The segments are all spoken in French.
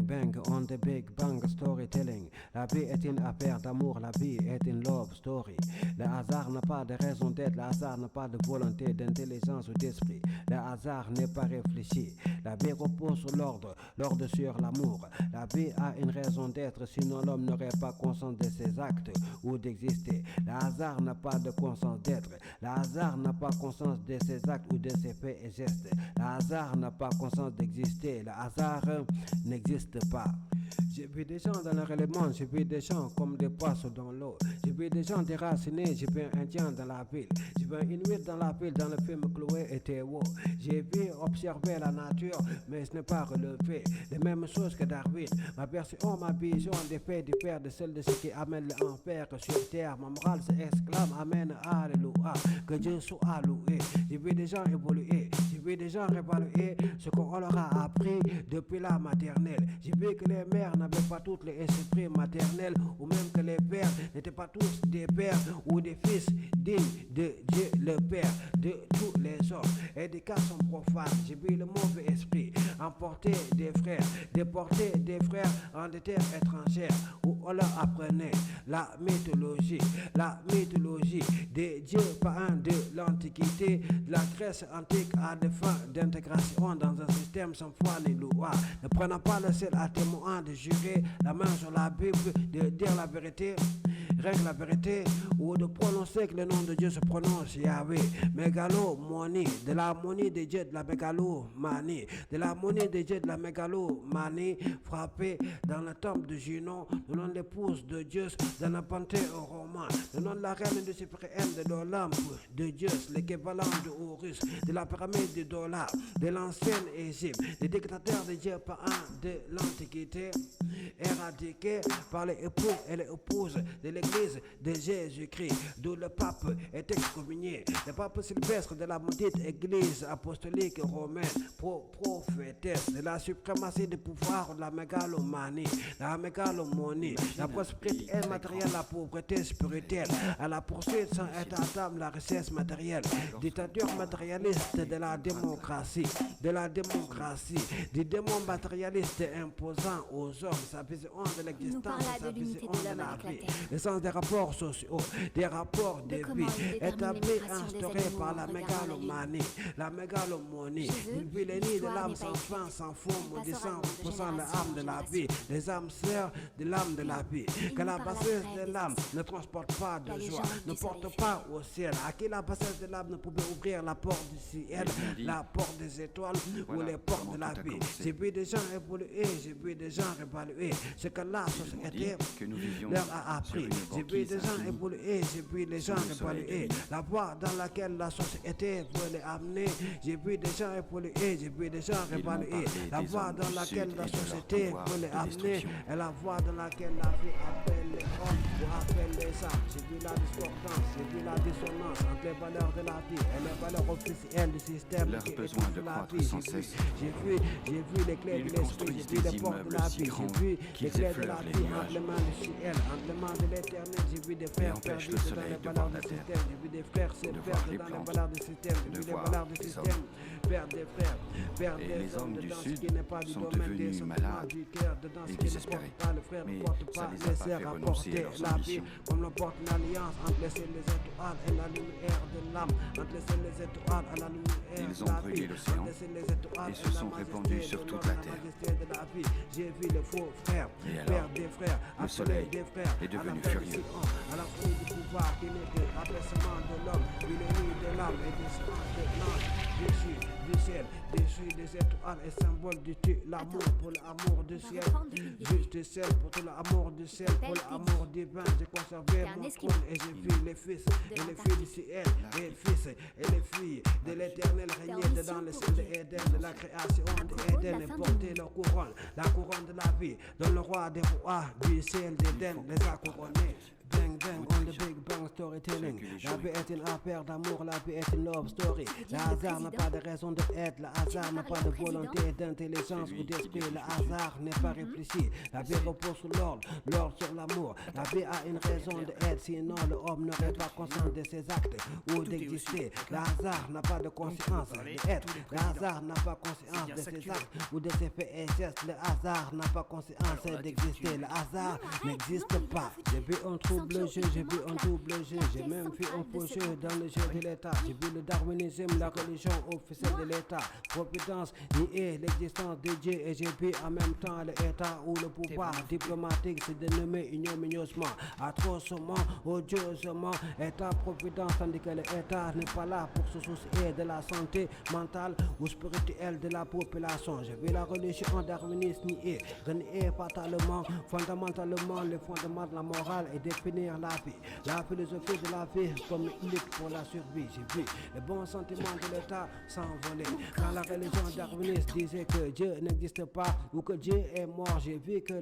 bang on the big bang storytelling. La vie est une affaire d'amour, la vie est une love story. Le hasard n'a pas de raison d'être, le hasard n'a pas de volonté, d'intelligence ou d'esprit. Le hasard n'est pas réfléchi. La vie repose sur l'ordre, l'ordre sur l'amour. La vie a une raison d'être, sinon l'homme n'aurait pas conscience de ses actes ou d'exister. Le hasard n'a pas de conscience d'être. Le hasard n'a pas conscience de ses actes ou de ses faits et gestes. Le hasard n'a pas conscience d'exister. Le hasard n'existe pas. J'ai vu des gens dans leur élément, j'ai vu des gens comme des poissons dans l'eau. J'ai vu des gens déracinés, j'ai vu un indien dans la ville. J'ai vu une nuit dans la ville dans le film Chloé et Théo. J'ai vu observer la nature, mais ce n'est pas relevé. Les mêmes choses que Darwin. Ma version, ma vision des faits diffère de celle de ce qui amène l'enfer sur terre. Ma morale s'exclame, amen, alléluia. Que Dieu soit loué. J'ai vu des gens évoluer, j'ai vu des gens réévaluer ce qu'on leur a appris depuis la maternelle. J'ai vu que les mères n'avaient pas toutes les esprits maternels, ou même que les pères n'étaient pas tous des pères ou des fils dignes de Dieu le Père de tous les hommes. Éducation profane, j'ai vu le mauvais esprit emporter des frères, déporter des frères en des terres étrangères où on leur apprenait la mythologie des dieux païens de l'Antiquité, de la Grèce antique à des fins d'intégration dans un système sans foi ni loi. Ne prenant pas le seul à témoin de jurer la main sur la Bible, de dire la vérité, règle la vérité, ou de prononcer que le nom de Dieu se prononce Yahweh. Mégalomanie, de l'harmonie des dieux de la mégalomanie, de l'harmonie des dieux de la mégalomanie, frappé dans le temple de Junon, le nom de l'épouse de Zeus, dans la panthéon romain, le nom de la reine de Cyprienne, de l'Olympe de Zeus, l'équivalent de Horus, de la pyramide du dollar, de l'ancienne Égypte, des dictateurs des dieux païens de l'Antiquité, éradiqués par les époux et les épouses de l'église de Jésus-Christ, d'où le pape est excommunié. Le pape Sylvestre de la maudite église apostolique romaine, prophétesse de la suprématie du pouvoir de la mégalomanie, la prospérité matérielle, la pauvreté spirituelle, à la poursuite sans état d'âme, la richesse matérielle, dictature matérialiste de la démocratie, du démon matérialiste imposant aux hommes sa vision de l'existence, sa vision de la vie, le sens des rapports sociaux, des rapports de vie, établis, instaurés par la mégalomanie, une vilainie de l'âme sans fin, sans fond, maudissant, repoussant l'âme de la vie, les âmes sœurs de l'âme de la vie, que la bassesse de l'âme ne transporte pas de joie, ne porte pas au ciel, à qui la bassesse de l'âme ne pouvait ouvrir la porte du ciel, la porte des étoiles ou les portes de la vie. J'ai vu des gens évoluer, j'ai vu des gens réévaluer ce que la société leur a appris. J'ai vu des gens évoluer, j'ai vu des gens réévaluer la voie dans laquelle la société veut les amener. J'ai vu des gens évoluer, j'ai vu des gens réévaluer la voie dans laquelle la société veut les amener et la voie dans laquelle la vie appelle les hommes ou appelle les âmes. J'ai vu la discordance, j'ai vu la dissonance entre les valeurs de la vie et les valeurs officielles du système qui étouffe la vie. J'ai vu les clés de l'esprit, j'ai vu les portes de la vie, j'ai vu les clés de la vie entre les mains du ciel, entre les mains de l'éternel. J'ai vu des frères perdus dans les valeurs du système, j'ai vu des frères se perdre dans les valeurs du système, j'ai vu des valeurs du système perdre des frères, perdre des hommes dedans ce qui n'est pas du domaine des sentiments du cœur, dedans ce qui ne porte pas le frère, ne porte pas les sœurs à porter la vie, comme l'emporte l'alliance entre les cieux, les étoiles et la lumière de l'âme, entre les cieux, les étoiles et la lumière. Ils ont brûlé l'océan et se sont répandus sur toute la terre. J'ai vu les faux frères, perdre des frères, le soleil des frères, est devenu furieux. À la folie du pouvoir qui n'était abaissement de l'homme, vilainie de l'âme et descente de l'ange, déchu du ciel, déchu des étoiles et symbole du tu, l'amour pour l'amour du ciel, juste ciel pour tout l'amour du ciel, pour l'amour divin. J'ai conservé mon trône et j'ai vu les fils et les filles du ciel, les fils et les filles de l'éternel régner dans le ciel d'Éden, de la création d'Éden, et porter leur couronne, la couronne de la vie, dont le roi des rois du ciel d'Éden les a couronnés. Bang bang Toutes on les the gens, Big Bang Storytelling. ceux que les La gens vie est écoutent. une affaire d'amour, la vie est une love story. Le Dieu le hasard n'a président. pas de raison d'être, le hasard n'a pas de volonté, d'intelligence C'est ou lui qui d'esprit. dirige Le le film. hasard n'est pas réfléchi. La vie repose sur l'ordre, l'ordre sur l'amour. La vie a une raison d'être, sinon l'homme n'aurait pas conscience de ses actes ou d'exister. Le hasard n'a pas de conscience d'être. Le hasard n'a pas conscience de ses actes ou de ses faits et gestes. Le hasard n'a pas conscience d'exister. Le hasard n'existe pas. J'ai vu un trouble jeu, j'ai vu un double jeu. J'ai même vu un faux jeu dans le jeu de l'État. J'ai vu le darwinisme, la religion officielle de l'État. Providence, nier l'existence de Dieu. Et j'ai vu en même temps l'État où le pouvoir diplomatique s'est dénommé ignominieusement, atrocement, odieusement. État-providence, tandis que l'État n'est pas là pour se soucier de la santé mentale ou spirituelle de la population. J'ai vu la religion darwiniste nier, renier fatalement, fondamentalement les fondements de la morale et définir la vie. La philosophie de la vie comme unique pour la survie. J'ai vu les bons sentiments de l'État s'envoler. Quand la religion darwiniste disait que Dieu n'existe pas ou que Dieu est mort, j'ai vu que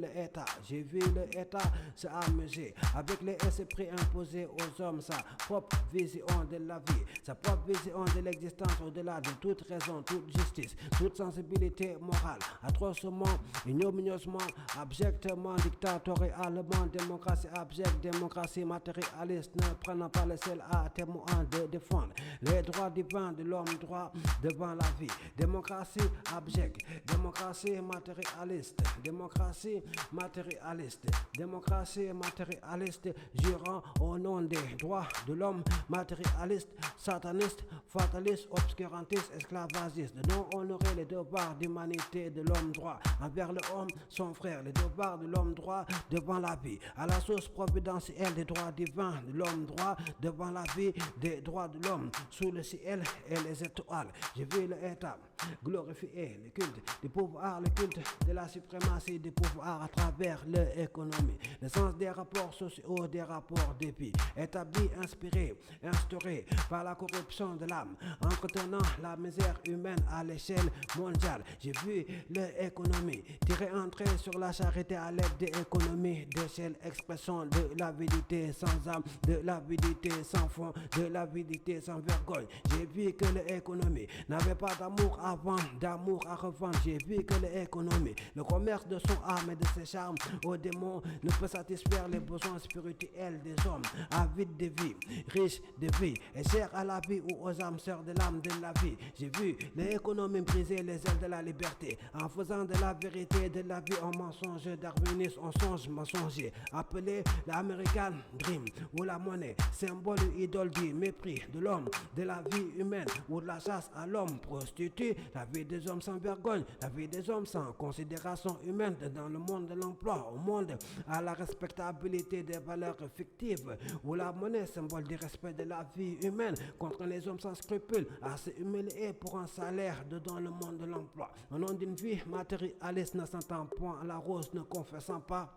j'ai vu l'État s'amuser avec les esprits imposés aux hommes, sa propre vision de la vie, sa propre vision de l'existence au-delà de toute raison, toute justice, toute sensibilité morale, atrocement, ignominieusement, abjectement, dictatorialement, démocratie abjecte, démocratie matérialiste, ne prenant pas le ciel à témoin de défendre les droits divins de l'homme droit devant la vie. Démocratie abjecte, démocratie matérialiste, démocratie matérialiste, démocratie matérialiste, jurant au nom des droits de l'homme, matérialiste, sataniste, fataliste, obscurantiste, esclavagiste, de non honorer les devoirs d'humanité de l'homme droit envers l'homme, son frère, les devoirs de l'homme droit devant la vie, à la source providentielle des droits divins de l'homme droit devant la vie, des droits de l'homme sous le ciel et les étoiles. J'ai vu l'État glorifier le culte du pouvoir, le culte de la suprématie du pouvoir à travers l'économie, le sens des rapports sociaux, des rapports de vie, établi, inspiré, instauré par la corruption de l'âme, entretenant la misère humaine à l'échelle mondiale. J'ai vu l'économie tirer un trait sur la charité à l'aide des économies d'échelle, expression de l'avidité sans âme, de l'avidité sans fond, de l'avidité sans vergogne. J'ai vu que l'économie n'avait pas d'amour avant, d'amour à revendre. J'ai vu que l'économie, le commerce de son âme et de ses charmes aux démons ne peut satisfaire les besoins spirituels des hommes, avides de vie, riches de vie et chers à la vie ou aux âmes sœurs de l'âme de la vie. J'ai vu l'économie briser les ailes de la liberté en faisant de la vérité de la vie un mensonge darwiniste, un songe mensonger, appelé l'American Dream ou la monnaie, symbole ou idole du mépris de l'homme, de la vie humaine ou de la chasse à l'homme prostitué, la vie des hommes sans vergogne, la vie des hommes sans considération humaine dans le monde de l'emploi, au monde à la respectabilité des valeurs fictives, où la monnaie, symbole du respect de la vie humaine, contre les hommes sans scrupules, à se humilier pour un salaire dans le monde de l'emploi. Au nom d'une vie matérialiste ne s'entend point à la rose, ne confessant pas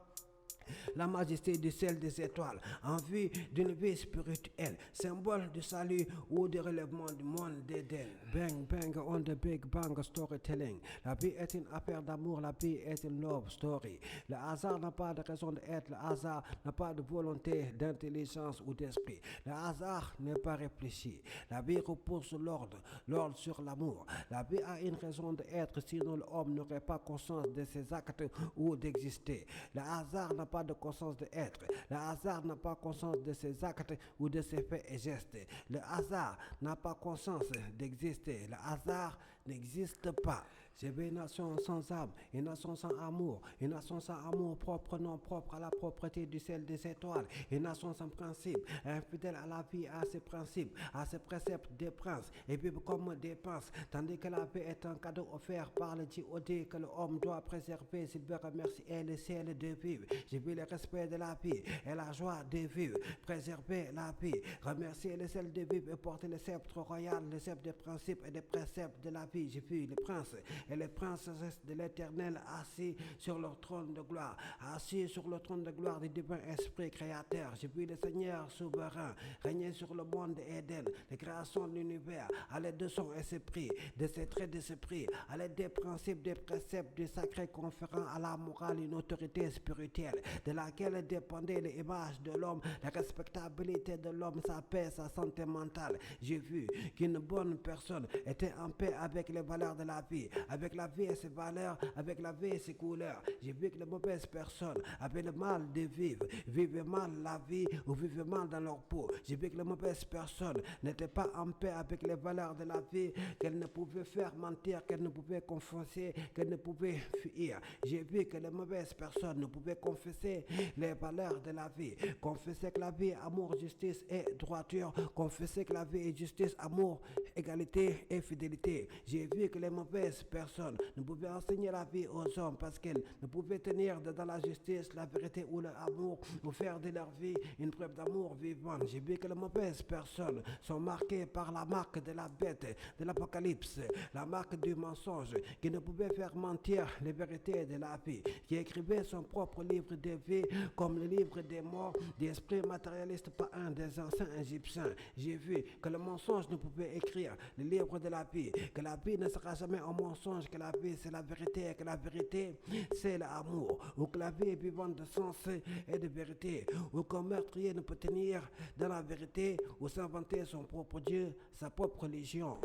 la majesté du ciel des étoiles, en vue d'une vie spirituelle, symbole du salut ou du relèvement du monde d'Éden. Bang, bang on the Big Bang Storytelling. La vie est une affaire d'amour, la vie est une love story. Le hasard n'a pas de raison d'être, le hasard n'a pas de volonté, d'intelligence ou d'esprit. Le hasard n'est pas réfléchi. La vie repose sur l'ordre, l'ordre sur l'amour. La vie a une raison d'être, sinon l'homme n'aurait pas conscience de ses actes ou d'exister. Le hasard n'a pas de conscience d'être. Le hasard n'a pas conscience de ses actes ou de ses faits et gestes. Le hasard n'a pas conscience d'exister. Le hasard n'existe pas. J'ai vu une nation sans âme, une nation sans amour, une nation sans amour propre, non propre à la propreté du ciel des étoiles, une nation sans principe, infidèle à la vie, à ses principes, à ses préceptes des princes, et vivre comme des princes, tandis que la paix est un cadeau offert par le Dieu que l'homme doit préserver s'il veut remercier le ciel de vivre. J'ai vu le respect de la vie et la joie de vivre, préserver la vie, remercier le ciel de vivre et porter le sceptre royal, le sceptre des principes et des préceptes de la vie. J'ai vu les princes et les princesses de l'Éternel assis sur leur trône de gloire, assis sur le trône de gloire du divin esprit créateur. J'ai vu le Seigneur souverain régner sur le monde d'Éden, les créations de l'univers, à l'aide de son esprit, de ses traits d'esprit, à l'aide des principes, des préceptes du sacré conférant à la morale une autorité spirituelle, de laquelle dépendait l'image de l'homme, la respectabilité de l'homme, sa paix, sa santé mentale. J'ai vu qu'une bonne personne était en paix avec les valeurs de la vie, avec la vie et ses valeurs, avec la vie et ses couleurs. J'ai vu que les mauvaises personnes avaient le mal de vivre, vivaient mal la vie ou vivaient mal dans leur peau. J'ai vu que les mauvaises personnes n'étaient pas en paix avec les valeurs de la vie, qu'elles ne pouvaient faire mentir, qu'elles ne pouvaient confesser, qu'elles ne pouvaient fuir. J'ai vu que les mauvaises personnes ne pouvaient confesser les valeurs de la vie, confesser que la vie est amour, justice et droiture, confesser que la vie est justice, amour, égalité et fidélité. J'ai vu que les mauvaises personnes ne pouvaient enseigner la vie aux hommes parce qu'elles ne pouvaient tenir dans la justice, la vérité ou l'amour, ou faire de leur vie une preuve d'amour vivant. J'ai vu que les mauvaises personnes sont marquées par la marque de la bête, de l'Apocalypse, la marque du mensonge, qui ne pouvait faire mentir les vérités de la vie, qui écrivait son propre livre de vie comme le livre des morts, des esprits matérialistes par un des anciens égyptiens. J'ai vu que le mensonge ne pouvait écrire le livre de la vie, que la vie ne sera jamais un mensonge, que la vie c'est la vérité, que la vérité c'est l'amour, ou que la vie est vivante de sens et de vérité, ou qu'un meurtrier ne peut tenir dans la vérité ou s'inventer son propre Dieu, sa propre religion.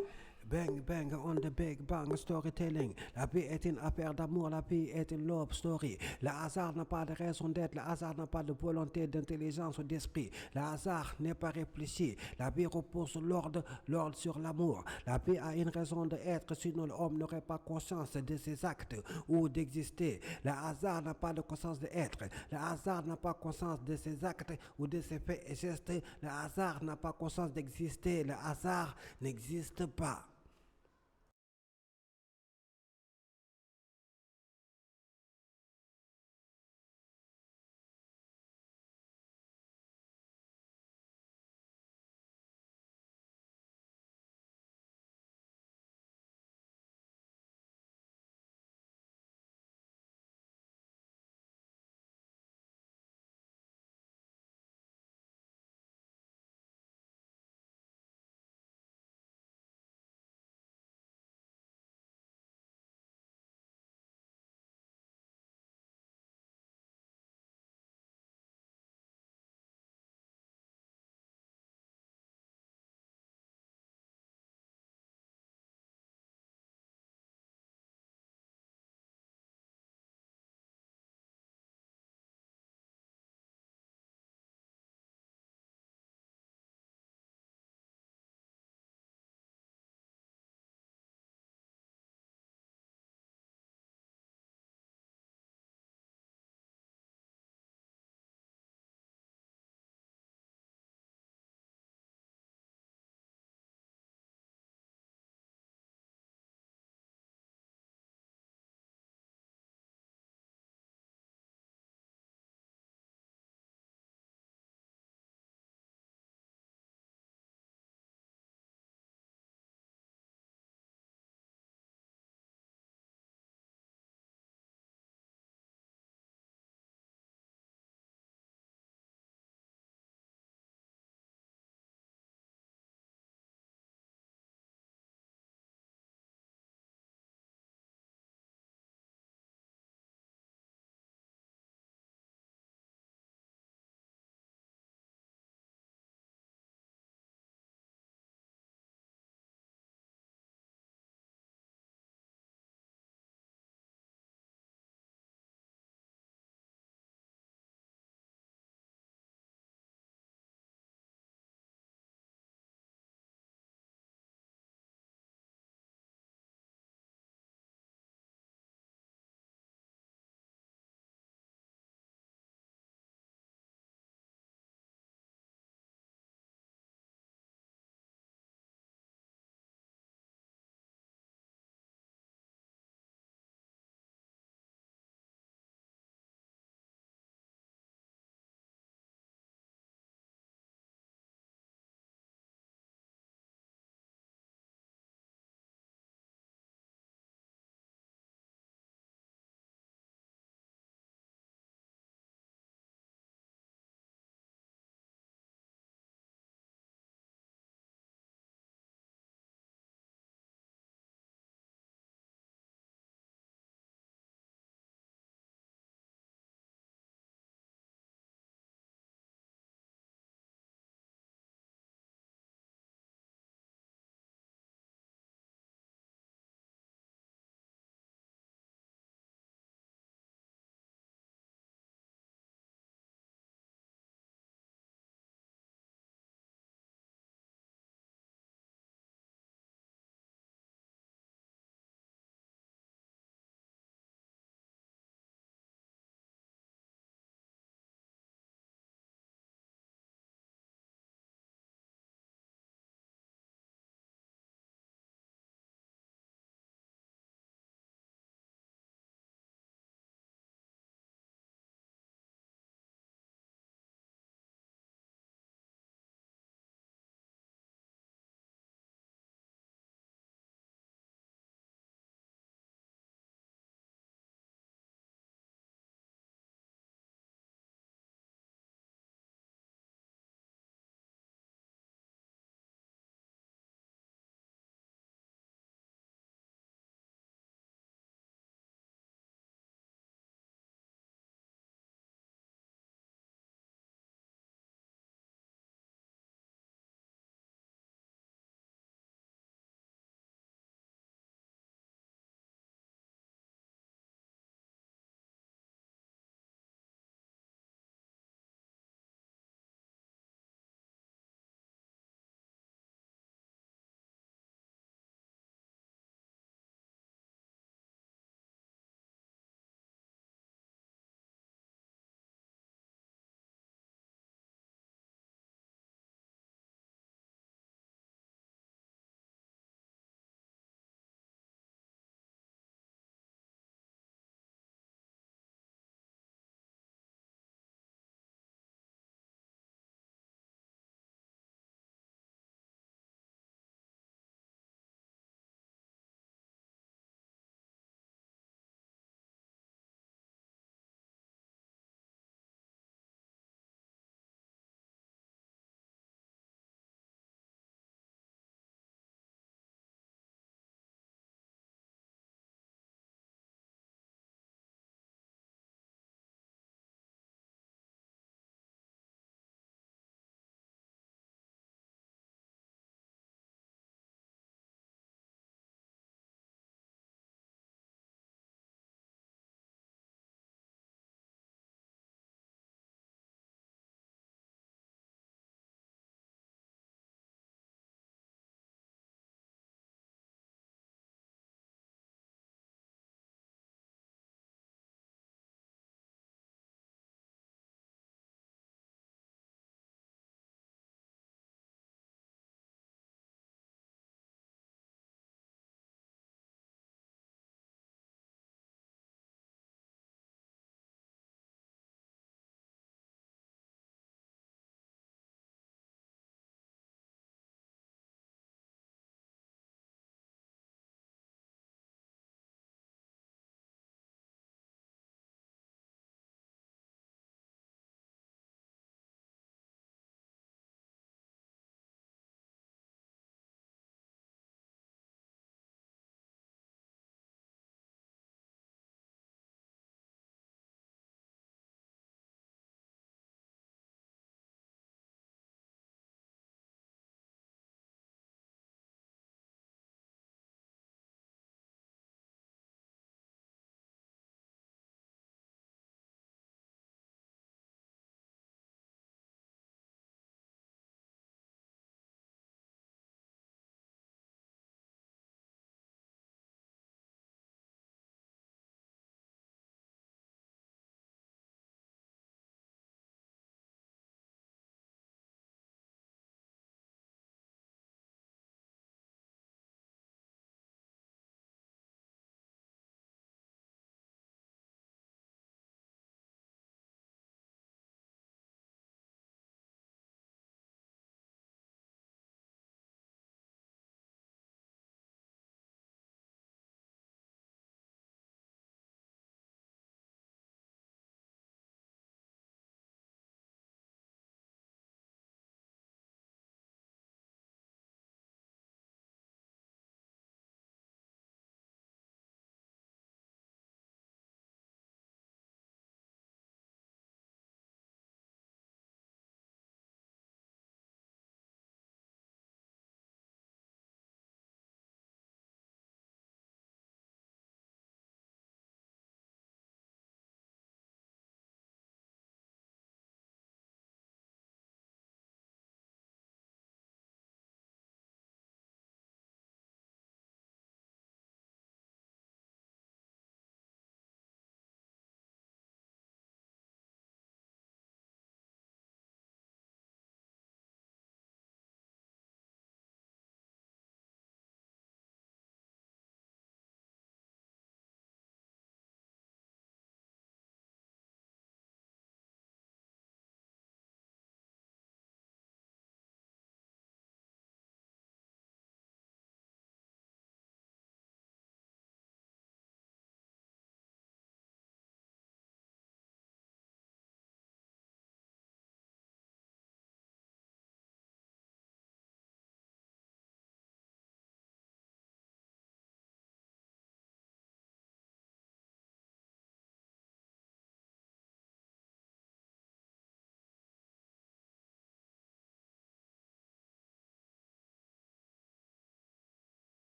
Bang bang on the big bang storytelling. La vie est une affaire d'amour, la vie est une love story. Le hasard n'a pas de raison d'être, le hasard n'a pas de volonté, d'intelligence ou d'esprit. Le hasard n'est pas réfléchi. La vie repose sur l'ordre sur l'amour. La vie a une raison d'être, sinon l'homme n'aurait pas conscience de ses actes ou d'exister. Le hasard n'a pas de conscience d'être. Le hasard n'a pas conscience de ses actes ou de ses faits et gestes. Le hasard n'a pas conscience d'exister. Le hasard n'existe pas.